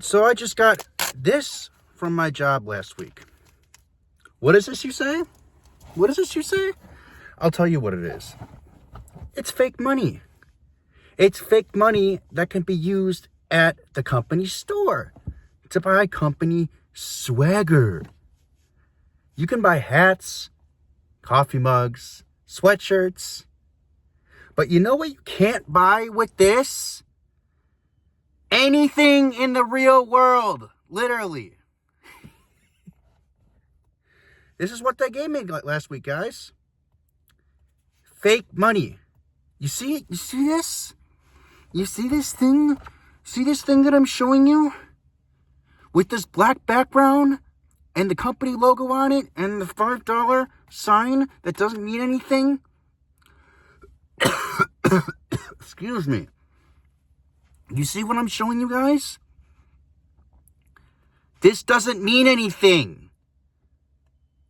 right, so I just got this from my job last week. What is this you say? What is this you say? I'll tell you what it is. It's fake money. It's fake money that can be used at the company store to buy company swagger. You can buy hats, coffee mugs, sweatshirts. But you know what you can't buy with this? Anything in the real world. Literally. This is what they gave me last week, guys. Fake money. You see it? You see this? You see this thing? See this thing that I'm showing you? With this black background and the company logo on it and the $5 sign that doesn't mean anything? Excuse me. You see what I'm showing you guys? This doesn't mean anything.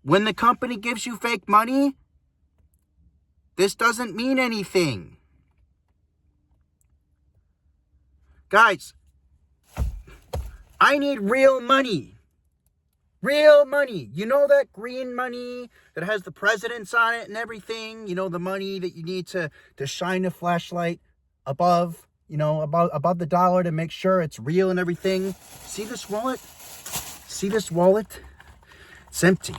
When the company gives you fake money, this doesn't mean anything. Guys, I need real money. Real money. You know that green money that has the presidents on it and everything? You know, the money that you need to shine a flashlight above, you know, above the dollar to make sure it's real and everything. See this wallet? See this wallet? It's empty.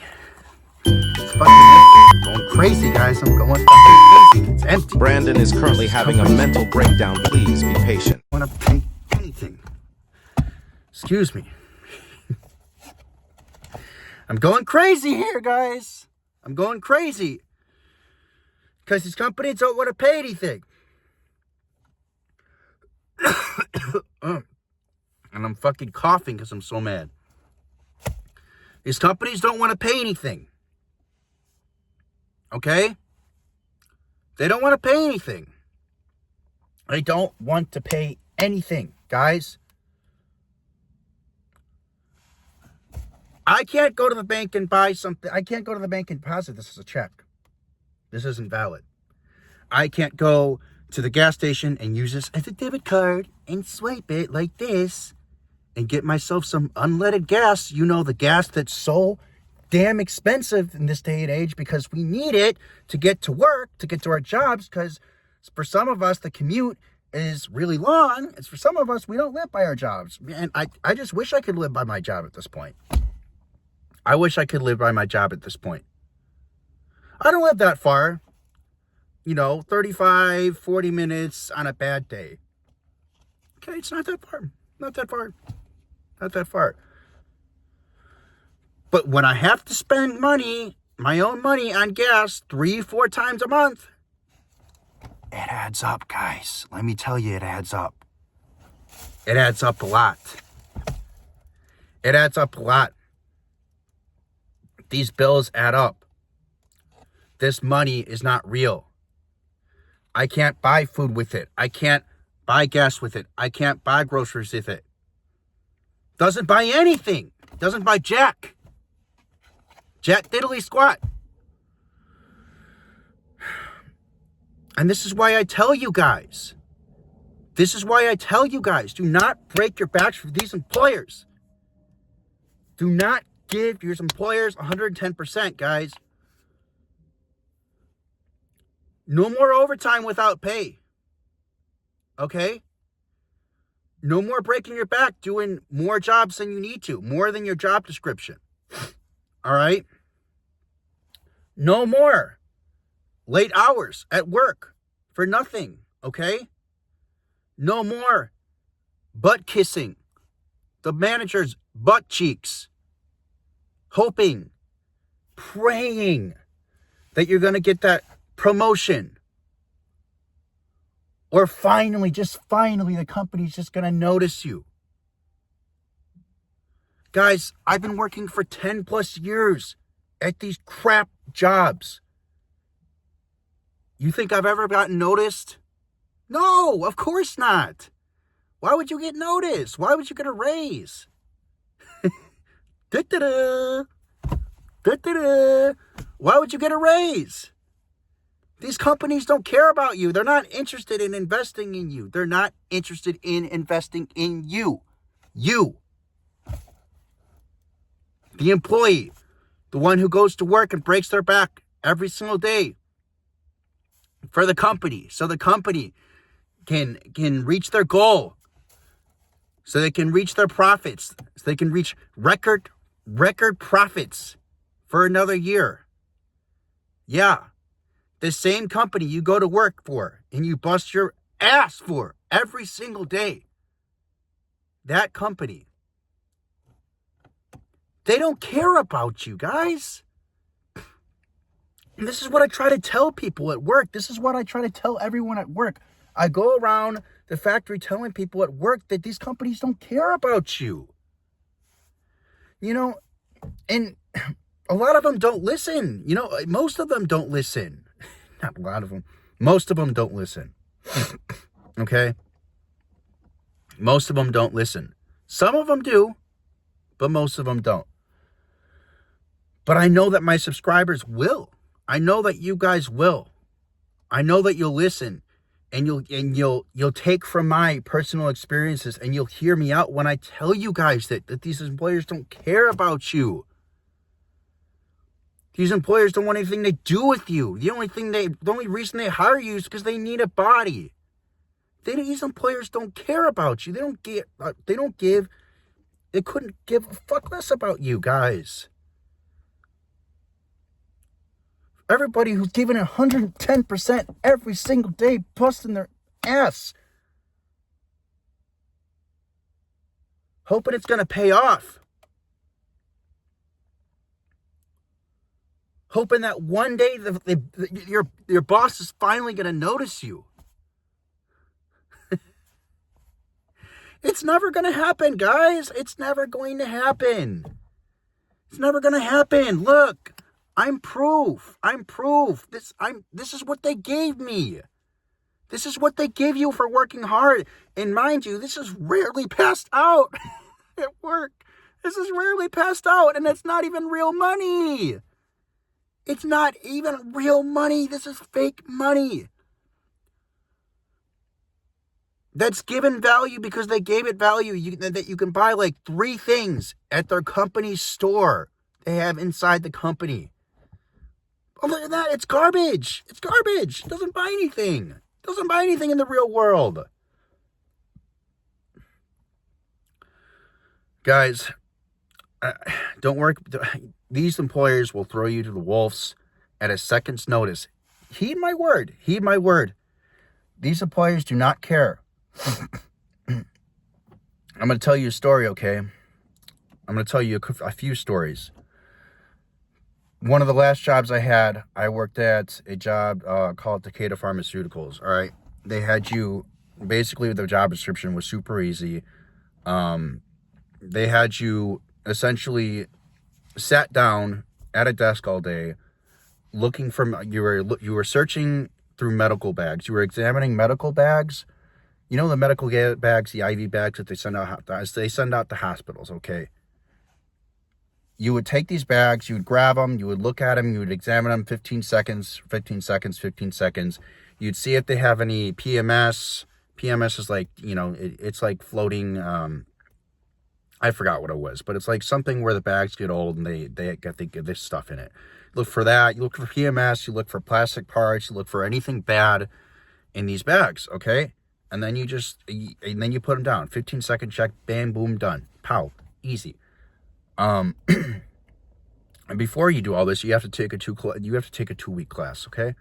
It's fucking empty. I'm going crazy, guys. I'm going fucking crazy. It's empty. Brandon is currently having a mental breakdown. Please be patient. I want to pay anything. Excuse me. I'm going crazy here, guys. I'm going crazy. Because these companies don't want to pay anything. And I'm fucking coughing because I'm so mad. These companies don't want to pay anything. Okay? They don't want to pay anything. They don't want to pay anything, guys. I can't go to the bank and buy something. I can't go to the bank and deposit this as a check. This isn't valid. I can't go to the gas station and use this as a debit card and swipe it like this and get myself some unleaded gas. You know, the gas that's so damn expensive in this day and age because we need it to get to work, to get to our jobs, because for some of us, the commute is really long. It's for some of us, we don't live by our jobs. And I just wish I could live by my job at this point. I wish I could live by my job at this point. I don't live that far. You know, 35, 40 minutes on a bad day. Okay, it's not that far. Not that far. Not that far. But when I have to spend money, my own money on gas 3-4 times a month, it adds up, guys. Let me tell you, it adds up. It adds up a lot. It adds up a lot. These bills add up. This money is not real. I can't buy food with it. I can't buy gas with it. I can't buy groceries with it. Doesn't buy anything. Doesn't buy jack. Jack diddly squat. And this is why I tell you guys. This is why I tell you guys. Do not break your backs for these employers. Do not give your employers 110%, guys. No more overtime without pay. Okay? No more breaking your back doing more jobs than you need to. More than your job description. All right? No more late hours at work for nothing. Okay? No more butt kissing the manager's butt cheeks. Hoping, praying that you're going to get that promotion. Or finally, just finally, the company's just going to notice you. Guys, I've been working for 10 plus years at these crap jobs. You think I've ever gotten noticed? No, of course not. Why would you get noticed? Why would you get a raise? Da-da-da. Da-da-da. Why would you get a raise? These companies don't care about you. They're not interested in investing in you. They're not interested in investing in you. You. The employee, the one who goes to work and breaks their back every single day for the company, so the company can reach their goal, so they can reach their profits, so they can reach record profits for another year. Yeah, the same company you go to work for and you bust your ass for every single day, that company, they don't care about you guys. And this is what I try to tell people at work. This is what I try to tell everyone at work. I go around the factory telling people at work that these companies don't care about you. You know, and a lot of them don't listen. You know, most of them don't listen. Not a lot of them. Most of them don't listen. Okay? Most of them don't listen. Some of them do, but most of them don't. But I know that my subscribers will. I know that you guys will. I know that you'll listen. And you'll take from my personal experiences, and you'll hear me out when I tell you guys that these employers don't care about you. These employers don't want anything to do with you. The only reason they hire you is because they need a body. These employers don't care about you. They couldn't give a fuck less about you guys. Everybody who's giving 110% every single day, busting their ass, hoping it's going to pay off. Hoping that one day your boss is finally going to notice you. It's never going to happen, guys. It's never going to happen. It's never going to happen. Look. I'm proof. This is what they gave me. This is what they give you for working hard. And mind you, this is rarely passed out at work. This is rarely passed out, and it's not even real money. It's not even real money. This is fake money. That's given value because they gave it value. That you can buy like 3 things at their company store they have inside the company. Other than that, it's garbage. It's garbage. It doesn't buy anything. It doesn't buy anything in the real world. Guys, don't work. These employers will throw you to the wolves at a second's notice. Heed my word. Heed my word. These employers do not care. I'm going to tell you a story, okay? I'm going to tell you a few stories. One of the last jobs I had, I worked at a job called Takeda Pharmaceuticals, all right? They had you, basically the job description was super easy. They had you essentially sat down at a desk all day, looking for, you were searching through medical bags. You were examining medical bags. You know the medical bags, the IV bags that they send out to hospitals, okay? You would take these bags, you would grab them, you would look at them, you would examine them 15 seconds. You'd see if they have any PMS. PMS is like, it's like floating, I forgot what it was, but it's like something where the bags get old and they get this stuff in it. Look for that. You look for PMS, you look for plastic parts, you look for anything bad in these bags, okay? And then you put them down. 15-second check, bam, boom, done. Pow, easy. And before you do all this, you have to take a 2-week class, okay?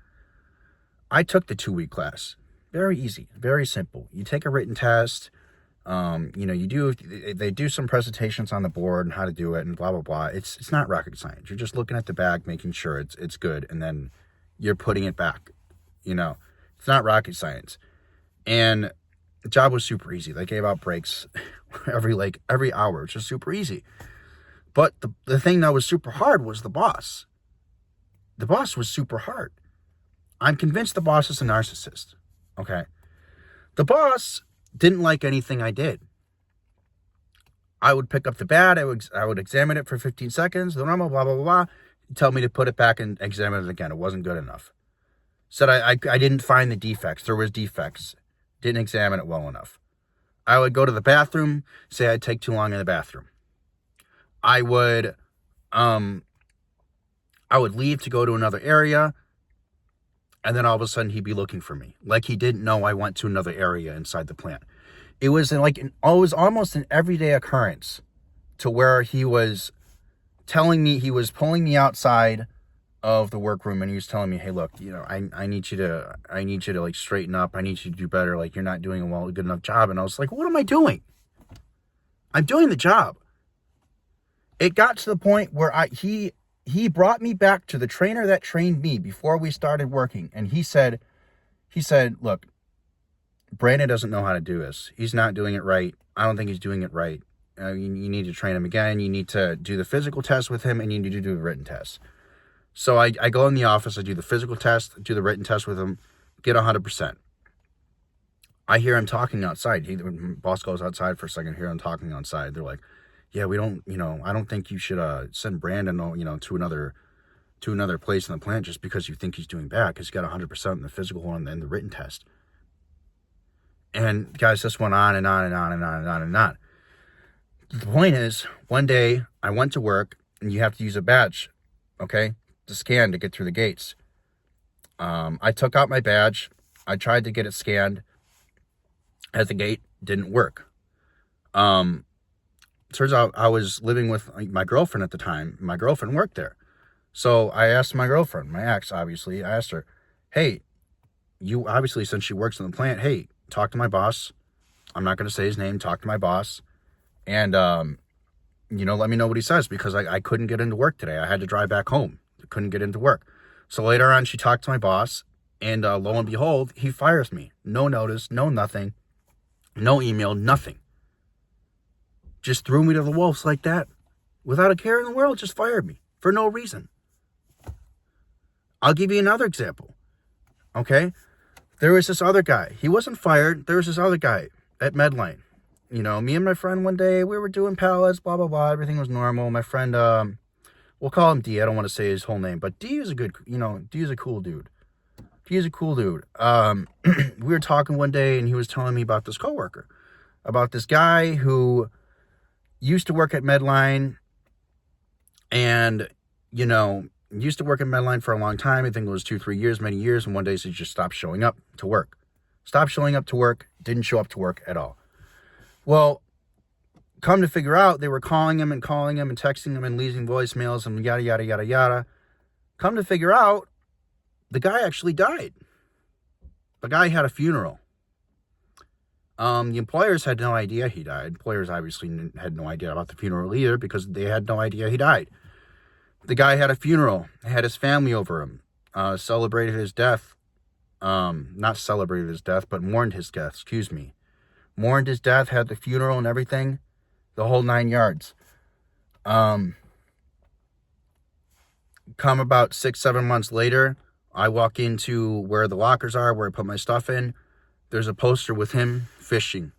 I took the 2-week class. Very easy, very simple. You take a written test. They do some presentations on the board and how to do it and blah blah blah. It's not rocket science. You're just looking at the bag, making sure it's good, and then you're putting it back. It's not rocket science. And the job was super easy. They gave out breaks every hour. It's just super easy. But the thing that was super hard was the boss. The boss was super hard. I'm convinced the boss is a narcissist. Okay. The boss didn't like anything I did. I would pick up the bat. I would examine it for 15 seconds. The normal blah, blah, blah, blah. Tell me to put it back and examine it again. It wasn't good enough. Said I didn't find the defects. There was defects. Didn't examine it well enough. I would go to the bathroom. Say I'd take too long in the bathroom. I would I would leave to go to another area, and then all of a sudden he'd be looking for me, like he didn't know I went to another area inside the plant. It was almost an everyday occurrence, to where he was telling me, he was pulling me outside of the workroom, and he was telling me, hey, look, I need you to like straighten up. I need you to do better. Like, you're not doing a good enough job. And I was like, what am I doing? I'm doing the job. It got to the point where he brought me back to the trainer that trained me before we started working. And he said, look, Brandon doesn't know how to do this. He's not doing it right. I don't think he's doing it right. You need to train him again. You need to do the physical test with him, and you need to do the written test. So I go in the office, I do the physical test, do the written test with him, get 100%. I hear him talking outside. The boss goes outside for a second, hear him talking outside. They're like, yeah, we don't, I don't think you should send Brandon, to another place in the plant just because you think he's doing bad, because he got 100% in the physical one and the written test. And guys, this went on and on and on and on and on and on. The point is, one day I went to work, and you have to use a badge, okay, to scan to get through the gates. I took out my badge. I tried to get it scanned at the gate. Didn't work. Turns out I was living with my girlfriend at the time. My girlfriend worked there. So I asked my girlfriend, my ex, obviously, I asked her, hey, you obviously, since she works in the plant, hey, talk to my boss. I'm not going to say his name. Talk to my boss. And, let me know what he says, because I couldn't get into work today. I had to drive back home. Couldn't get into work. So later on, she talked to my boss, and lo and behold, he fires me. No notice, no nothing, no email, nothing. Just threw me to the wolves like that, without a care in the world. Just fired me for no reason. I'll give you another example. Okay, there was this other guy. He wasn't fired. There was this other guy at Medline. Me and my friend, one day we were doing pallets, blah blah blah. Everything was normal. My friend, we'll call him D. I don't want to say his whole name, but D is a good, D is a cool dude. He's a cool dude. We were talking one day, and he was telling me about this coworker, about this guy who used to work at Medline, and, used to work at Medline for a long time. I think it was 2-3 years, many years. And one day he just stopped showing up to work. Didn't show up to work at all. Well, come to figure out, they were calling him and texting him and leaving voicemails and yada, yada, yada, yada. Come to figure out, the guy actually died. The guy had a funeral. The employers had no idea he died. Employers obviously had no idea about the funeral either, because they had no idea he died. The guy had a funeral, had his family over him, celebrated his death. Not celebrated his death, but mourned his death, mourned his death, had the funeral and everything, the whole 9 yards. Come about 6-7 months later, I walk into where the lockers are, where I put my stuff in. There's a poster with him fishing,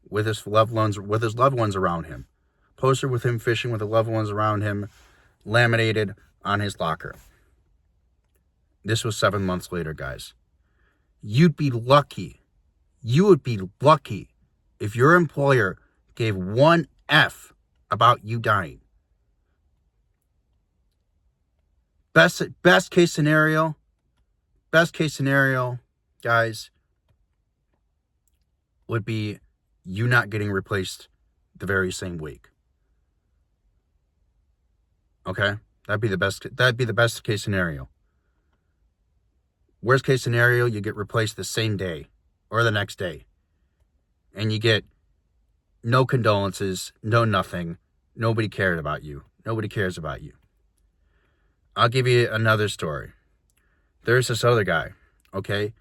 with his loved ones around him. Poster with him fishing with the loved ones around him, laminated on his locker. This was 7 months later, guys. You would be lucky if your employer gave one F about you dying. Best case scenario, guys, would be you not getting replaced the very same week. Okay? That'd be the best case scenario. Worst case scenario, you get replaced the same day or the next day. And you get no condolences, no nothing. Nobody cared about you. Nobody cares about you. I'll give you another story. There's this other guy, okay?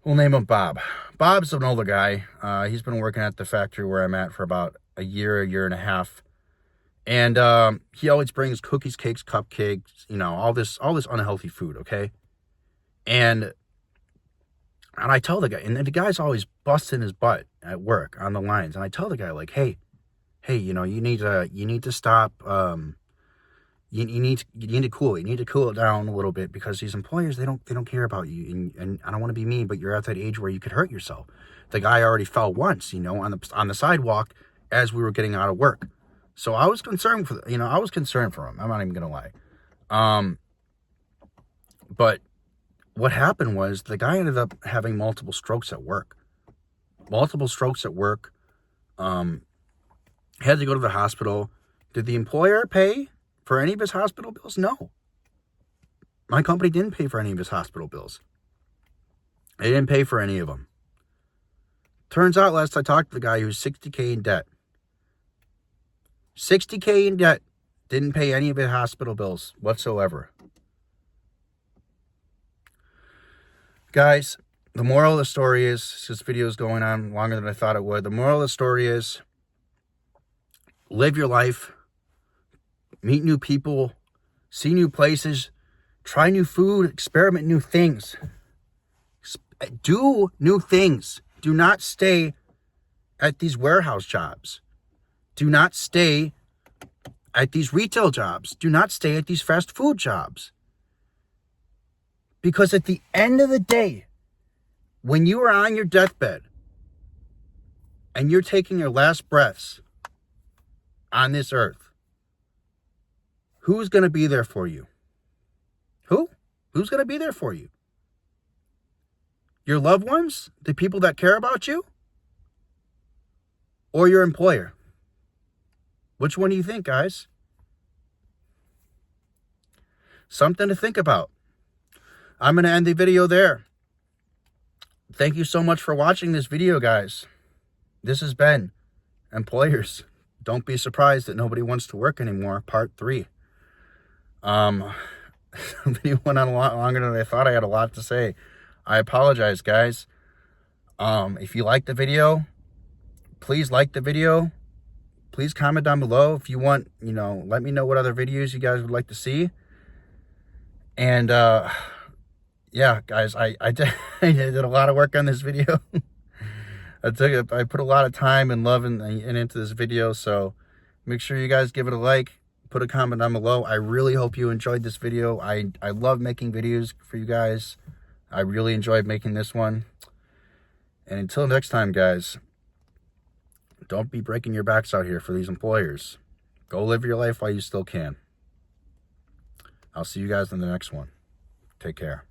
We'll name him Bob. Bob's an older guy. He's been working at the factory where I'm at for about a year and a half. And he always brings cookies, cakes, cupcakes, all this unhealthy food, okay? And I tell the guy, and the guy's always busting his butt at work on the lines. And I tell the guy, like, hey, you need to stop. You need to cool it down a little bit, because these employers, they don't care about you. And I don't want to be mean, but you're at that age where you could hurt yourself. The guy already fell once, on the sidewalk as we were getting out of work. So I was concerned for, I was concerned for him. I'm not even going to lie. But what happened was the guy ended up having multiple strokes at work. Multiple strokes at work. Had to go to the hospital. Did the employer pay for any of his hospital bills? No. My company didn't pay for any of his hospital bills. They didn't pay for any of them. Turns out, last I talked to the guy, he was $60K in debt. $60K in debt. Didn't pay any of his hospital bills whatsoever. Guys, the moral of the story is, this video is going on longer than I thought it would. The moral of the story is, live your life, meet new people, see new places, try new food, experiment new things. Do new things. Do not stay at these warehouse jobs. Do not stay at these retail jobs. Do not stay at these fast food jobs. Because at the end of the day, when you are on your deathbed and you're taking your last breaths on this earth, who's going to be there for you? Who? Who's going to be there for you? Your loved ones? The people that care about you? Or your employer? Which one do you think, guys? Something to think about. I'm going to end the video there. Thank you so much for watching this video, guys. This has been Employers. Don't be surprised that nobody wants to work anymore, part 3. The video went on a lot longer than I thought. I had a lot to say. I apologize, guys. If you like the video, please like the video. Please comment down below if you want, let me know what other videos you guys would like to see. And, yeah, guys, I did a lot of work on this video. I put a lot of time and love into this video, so make sure you guys give it a like, put a comment down below. I really hope you enjoyed this video. I love making videos for you guys. I really enjoyed making this one. And until next time, guys, don't be breaking your backs out here for these employers. Go live your life while you still can. I'll see you guys in the next one. Take care.